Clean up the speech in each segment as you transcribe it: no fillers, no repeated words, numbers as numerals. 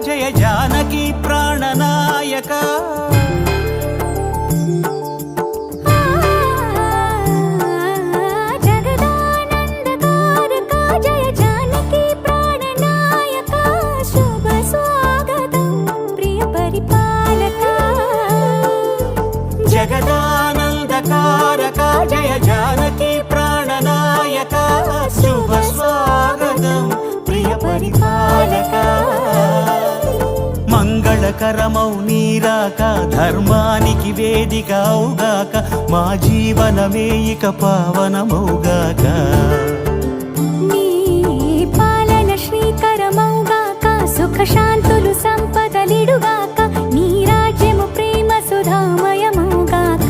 జయ జానకి ప్రాణనాయక జగదానందకారక జయ జానకి ప్రాణనాయక శుభ స్వాగతం ప్రియ పరిపాలక జగదానందకారక జయ జానకి ప్రాణనాయక శుభ స్వాగతం ప్రియ పరిపాలక మంగళకరమౌ నీరాక ధర్మానికి వేదికవుగాక మా జీవనమే ఇక పావనమౌగాక నీ పాలన శ్రీకరమౌగాక సుఖ శాంతులు సంపదలిడుగాక నీ రాజ్యము ప్రేమ సుధామయమౌగాక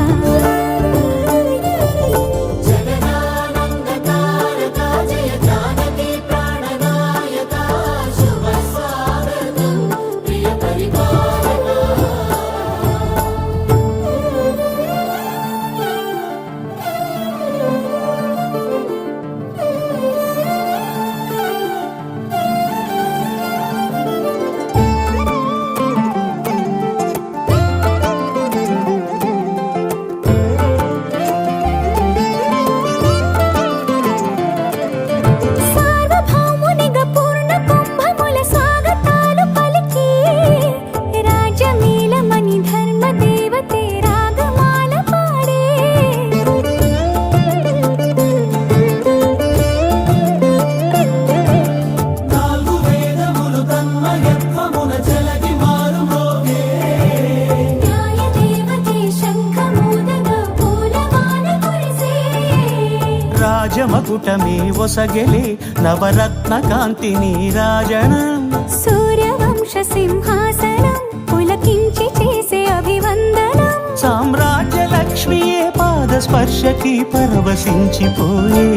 రాజమకుటమే ఒసగెలే నవరత్న కాంతి నీరాజనం సూర్యవంశ సింహాసనం పులకించి చేసే అభివందనం సామ్రాజ్య లక్ష్మియే పాద స్పర్శకి పరవశించిపోయే